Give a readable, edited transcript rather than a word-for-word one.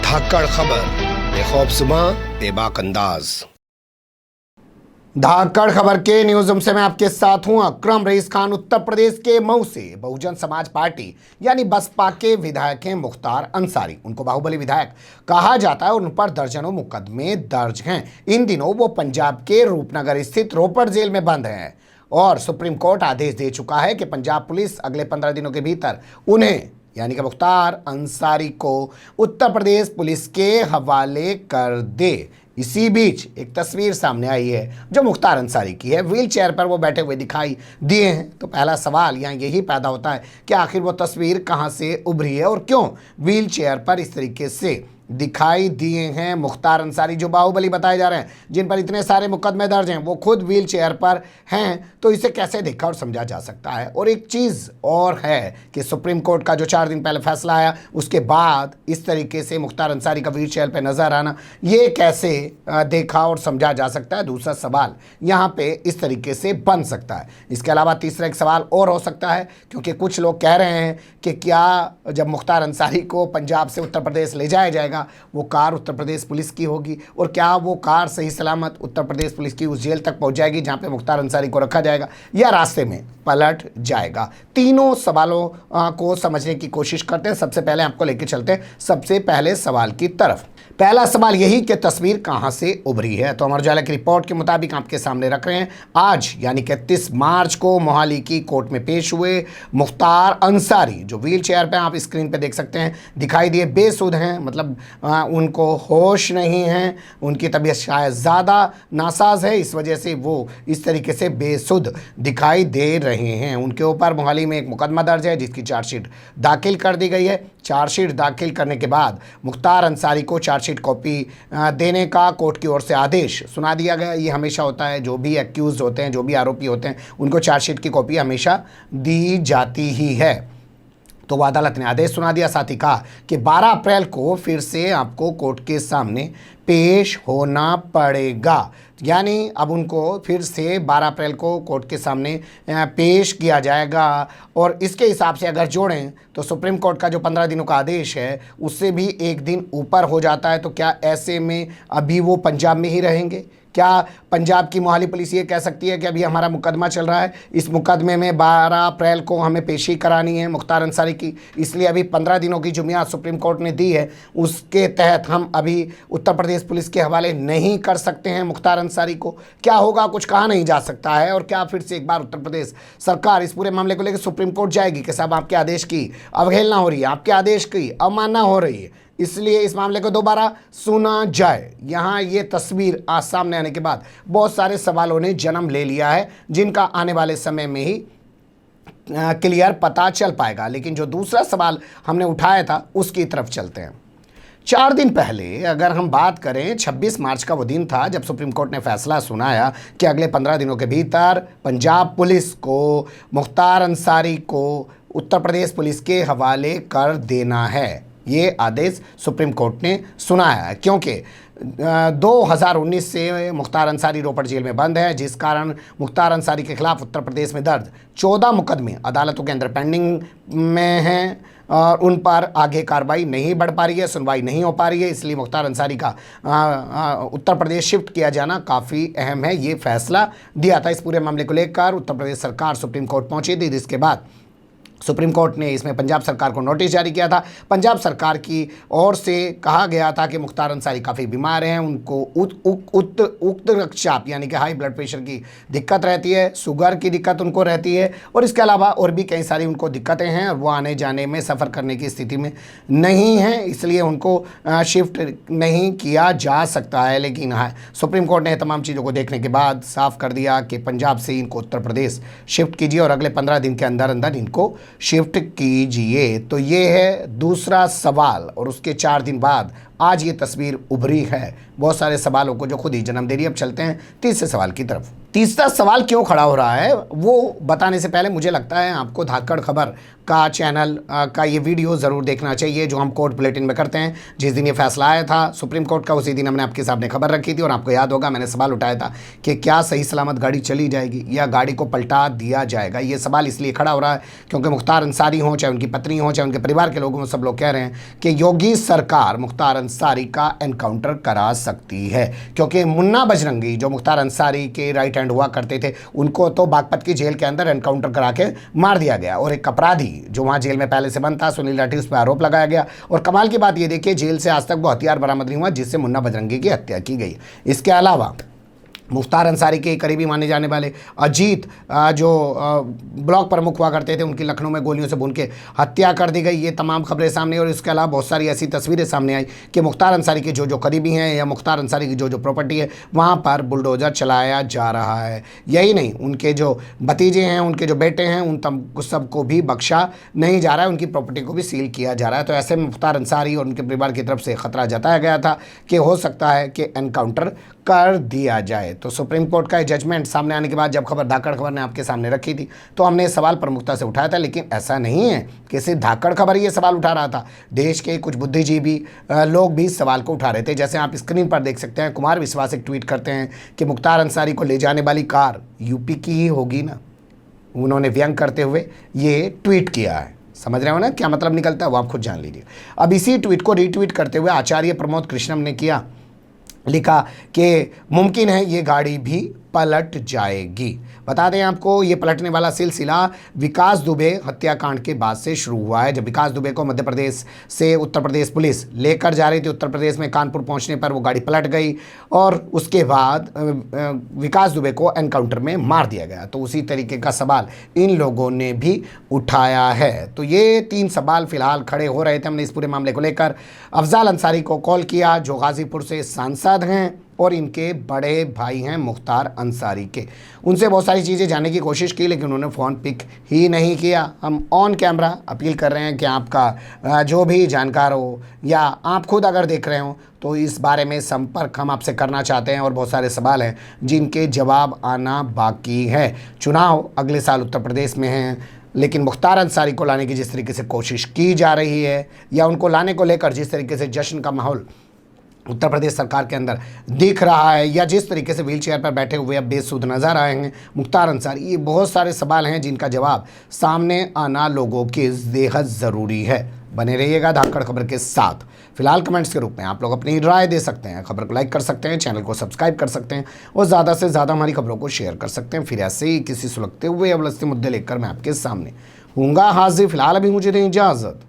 धाकड़ खबर, बेखौफज़ुमा बेबाक अंदाज। धाकड़ खबर के न्यूज रूम से मैं आपके साथ हूं अकरम रईस खान। उत्तर प्रदेश के मऊ से बहुजन समाज पार्टी यानी बसपा के विधायक हैं मुख्तार अंसारी। उनको बाहुबली विधायक कहा जाता है और उन पर दर्जनों मुकदमे दर्ज हैं। इन दिनों वो पंजाब के रूपनगर स्थित रोपड़ जेल में बंद हैं और सुप्रीम कोर्ट आदेश दे चुका है कि पंजाब पुलिस अगले 15 दिनों के भीतर उन्हें यानी कि मुख्तार अंसारी को उत्तर प्रदेश पुलिस के हवाले कर दे। इसी बीच एक तस्वीर सामने आई है जो मुख्तार अंसारी की है। व्हील चेयर पर वो बैठे हुए दिखाई दिए हैं। तो पहला सवाल यहाँ यही पैदा होता है कि आखिर वो तस्वीर कहाँ से उभरी है और क्यों व्हील चेयर पर इस तरीके से दिखाई दिए हैं मुख्तार अंसारी, जो बाहुबली बताए जा रहे हैं, जिन पर इतने सारे मुकदमे दर्ज हैं, वो खुद व्हील चेयर पर हैं। तो इसे कैसे देखा और समझा जा सकता है। और एक चीज़ और है कि सुप्रीम कोर्ट का जो 4 दिन पहले फैसला आया उसके बाद इस तरीके से मुख्तार अंसारी का व्हील चेयर पर नजर आना, ये कैसे देखा और समझा जा सकता है। दूसरा सवाल यहाँ पे इस तरीके से बन सकता है। इसके अलावा तीसरा एक सवाल और हो सकता है, क्योंकि कुछ लोग कह रहे हैं कि क्या जब मुख्तार अंसारी को पंजाब से उत्तर प्रदेश ले जाया जाएगा वो कार उत्तर प्रदेश पुलिस की होगी और क्या वो कार सही सलामत उत्तर प्रदेश पुलिस की उस जेल तक पहुंच जाएगी जहां पे मुख्तार अंसारी को रखा जाएगा, या रास्ते में पलट जाएगा। तीनों सवालों को समझने की कोशिश करते हैं। सबसे पहले आपको लेके चलते हैं सबसे पहले सवाल की तरफ। पहला सवाल यही कि तस्वीर कहां से उभरी है। तो अमर उजाला की रिपोर्ट के मुताबिक आपके सामने रख रहे हैं। आज यानी 31 मार्च को मोहाली की कोर्ट में पेश हुए मुख्तार अंसारी, जो व्हील चेयर पे आप स्क्रीन पे देख सकते हैं दिखाई दिए, बेसुध हैं, मतलब उनको होश नहीं है, उनकी तबीयत शायद ज़्यादा नासाज है, इस वजह से वो इस तरीके से बेसुध दिखाई दे रहे हैं। उनके ऊपर मोहाली में एक मुकदमा दर्ज है जिसकी चार्जशीट दाखिल कर दी गई है। चार्जशीट दाखिल करने के बाद मुख्तार अंसारी को चार्जशीट कॉपी देने का कोर्ट की ओर से आदेश सुना दिया गया। ये हमेशा होता है, जो भी एक्यूज होते हैं, जो भी आरोपी होते हैं, उनको चार्जशीट की कॉपी हमेशा दी जाती ही है। तो वह अदालत ने आदेश सुना दिया, साथ ही कहा कि 12 अप्रैल को फिर से आपको कोर्ट के सामने पेश होना पड़ेगा। यानी अब उनको फिर से 12 अप्रैल को कोर्ट के सामने पेश किया जाएगा। और इसके हिसाब से अगर जोड़ें तो सुप्रीम कोर्ट का जो 15 दिनों का आदेश है उससे भी एक दिन ऊपर हो जाता है। तो क्या ऐसे में अभी वो पंजाब में ही रहेंगे? क्या पंजाब की मोहाली पुलिस ये कह सकती है कि अभी हमारा मुकदमा चल रहा है, इस मुकदमे में 12 अप्रैल को हमें पेशी करानी है मुख्तार अंसारी की, इसलिए अभी 15 दिनों की जो मियाद सुप्रीम कोर्ट ने दी है उसके तहत हम अभी उत्तर प्रदेश पुलिस के हवाले नहीं कर सकते हैं मुख्तार अंसारी को? क्या होगा कुछ कहा नहीं जा सकता है। और क्या फिर से एक बार उत्तर प्रदेश सरकार इस पूरे मामले को लेकर सुप्रीम कोर्ट जाएगी कि साहब आपके आदेश की अवहेलना हो रही है, आपके आदेश की अवमानना हो रही है, इसलिए इस मामले को दोबारा सुना जाए। यहाँ ये तस्वीर आज सामने आने के बाद बहुत सारे सवालों ने जन्म ले लिया है जिनका आने वाले समय में ही क्लियर पता चल पाएगा। लेकिन जो दूसरा सवाल हमने उठाया था उसकी तरफ चलते हैं। 4 दिन पहले अगर हम बात करें, 26 मार्च का वो दिन था जब सुप्रीम कोर्ट ने फैसला सुनाया कि अगले 15 दिनों के भीतर पंजाब पुलिस को मुख्तार अंसारी को उत्तर प्रदेश पुलिस के हवाले कर देना है। ये आदेश सुप्रीम कोर्ट ने सुनाया है क्योंकि 2019 से मुख्तार अंसारी रोपड़ जेल में बंद है, जिस कारण मुख्तार अंसारी के खिलाफ उत्तर प्रदेश में दर्ज 14 मुकदमे अदालतों के अंदर पेंडिंग में हैं और उन पर आगे कार्रवाई नहीं बढ़ पा रही है, सुनवाई नहीं हो पा रही है। इसलिए मुख्तार अंसारी का उत्तर प्रदेश शिफ्ट किया जाना काफ़ी अहम है। ये फैसला दिया था। इस पूरे मामले को लेकर उत्तर प्रदेश सरकार सुप्रीम कोर्ट पहुंची थी, जिसके बाद सुप्रीम कोर्ट ने इसमें पंजाब सरकार को नोटिस जारी किया था। पंजाब सरकार की ओर से कहा गया था कि मुख्तार अंसारी काफ़ी बीमार हैं, उनको उक्त रक्तचाप यानी कि हाई ब्लड प्रेशर की दिक्कत रहती है, शुगर की दिक्कत उनको रहती है और इसके अलावा और भी कई सारी उनको दिक्कतें हैं और वो आने जाने में सफ़र करने की स्थिति में नहीं है, इसलिए उनको शिफ्ट नहीं किया जा सकता है। लेकिन हाँ, सुप्रीम कोर्ट ने तमाम चीज़ों को देखने के बाद साफ कर दिया कि पंजाब से इनको उत्तर प्रदेश शिफ्ट कीजिए और अगले 15 दिन के अंदर अंदर इनको शिफ्ट कीजिए। तो ये है दूसरा सवाल और उसके 4 दिन बाद आज ये तस्वीर उभरी है बहुत सारे सवालों को जो खुद ही जन्म दे रही है। अब चलते हैं तीसरे सवाल की तरफ। तीसरा सवाल क्यों खड़ा हो रहा है वो बताने से पहले मुझे लगता है आपको धाकड़ खबर का चैनल का ये वीडियो ज़रूर देखना चाहिए जो हम कोर्ट बुलेटिन में करते हैं। जिस दिन ये फैसला आया था सुप्रीम कोर्ट का उसी दिन हमने आपके सामने खबर रखी थी और आपको याद होगा मैंने सवाल उठाया था कि क्या सही सलामत गाड़ी चली जाएगी या गाड़ी को पलटा दिया जाएगा। ये सवाल इसलिए खड़ा हो रहा है क्योंकि मुख्तार अंसारी हों, चाहे उनकी पत्नी हो, चाहे उनके परिवार के लोग हों, सब लोग कह रहे हैं कि योगी सरकार मुख्तार अंसारी का एनकाउंटर करा सकती है, क्योंकि मुन्ना बजरंगी जो मुख्तार अंसारी के राइट हैंड हुआ करते थे, उनको तो बागपत की जेल के अंदर एनकाउंटर करा के मार दिया गया, और एक अपराधी जो वहाँ जेल में पहले से बंद था, सुनील लाठी, उस पर आरोप लगाया गया। और कमाल की बात ये देखिए, जेल से आज तक वो हथियार बरामद नहीं हुआ जिससे मुन्ना बजरंगी की हत्या की गई। इसके अलावा मुख्तार अंसारी के करीबी माने जाने वाले अजीत जो ब्लॉक प्रमुख हुआ करते थे, उनकी लखनऊ में गोलियों से भून के हत्या कर दी गई। ये तमाम खबरें सामने आई, और इसके अलावा बहुत सारी ऐसी तस्वीरें सामने आई कि मुख्तार अंसारी के जो करीबी हैं या मुख्तार अंसारी की जो प्रॉपर्टी है, वहाँ पर बुलडोजर चलाया जा रहा है। यही नहीं, उनके जो भतीजे हैं, उनके जो बेटे हैं, उन सबको भी बख्शा नहीं जा रहा है, उनकी प्रॉपर्टी को भी सील किया जा रहा है। तो ऐसे में मुख्तार अंसारी और उनके परिवार की तरफ से खतरा जताया गया था कि हो सकता है कि एनकाउंटर कर दिया जाए। तो सुप्रीम कोर्ट का जजमेंट सामने आने के बाद जब खबर धाकड़ खबर ने आपके सामने रखी थी, तो हमने ये सवाल प्रमुखता से उठाया था, लेकिन ऐसा नहीं है कि सिर्फ धाकड़ खबर ये सवाल उठा रहा था। देश के कुछ बुद्धिजीवी लोग भी इस सवाल को उठा रहे थे। जैसे आप स्क्रीन पर देख सकते हैं, कुमार विश्वास एक ट्वीट करते हैं कि मुख्तार अंसारी को ले जाने वाली कार यूपी की ही होगी ना। उन्होंने व्यंग करते हुए ये ट्वीट किया है। समझ रहे हो ना क्या मतलब निकलता है, वो आप खुद जान लीजिए। अब इसी ट्वीट को रीट्वीट करते हुए आचार्य प्रमोद कृष्णम ने लिखा कि मुमकिन है ये गाड़ी भी पलट जाएगी। बता दें आपको, ये पलटने वाला सिलसिला विकास दुबे हत्याकांड के बाद से शुरू हुआ है। जब विकास दुबे को मध्य प्रदेश से उत्तर प्रदेश पुलिस लेकर जा रही थी, उत्तर प्रदेश में कानपुर पहुंचने पर वो गाड़ी पलट गई, और उसके बाद विकास दुबे को एनकाउंटर में मार दिया गया। तो उसी तरीके का सवाल इन लोगों ने भी उठाया है। तो ये 3 सवाल फिलहाल खड़े हो रहे थे। हमने इस पूरे मामले को लेकर अफजाल अंसारी को कॉल किया, जो गाजीपुर से सांसद हैं और इनके बड़े भाई हैं मुख्तार अंसारी के। उनसे बहुत सारी चीज़ें जानने की कोशिश की, लेकिन उन्होंने फ़ोन पिक ही नहीं किया। हम ऑन कैमरा अपील कर रहे हैं कि आपका जो भी जानकार हो या आप खुद अगर देख रहे हो, तो इस बारे में संपर्क हम आपसे करना चाहते हैं। और बहुत सारे सवाल हैं जिनके जवाब आना बाकी है। चुनाव अगले साल उत्तर प्रदेश में हैं, लेकिन मुख्तार अंसारी को लाने की जिस तरीके से कोशिश की जा रही है, या उनको लाने को लेकर जिस तरीके से जश्न का माहौल उत्तर प्रदेश सरकार के अंदर दिख रहा है, या जिस तरीके से व्हील चेयर पर बैठे हुए अब बेसुध नजर आएंगे मुख्तार अंसारी, ये बहुत सारे सवाल हैं जिनका जवाब सामने आना लोगों के बेहद ज़रूरी है। बने रहिएगा धाकड़ खबर के साथ। फिलहाल कमेंट्स के रूप में आप लोग अपनी राय दे सकते हैं, खबर को लाइक कर सकते हैं, चैनल को सब्सक्राइब कर सकते हैं, और ज़्यादा से ज़्यादा हमारी खबरों को शेयर कर सकते हैं। फिर ऐसे ही किसी सुलगते हुए या उलझते मुद्दे लेकर मैं आपके सामने हूँगा हाजिर। फिलहाल अभी मुझे दें इजाज़त।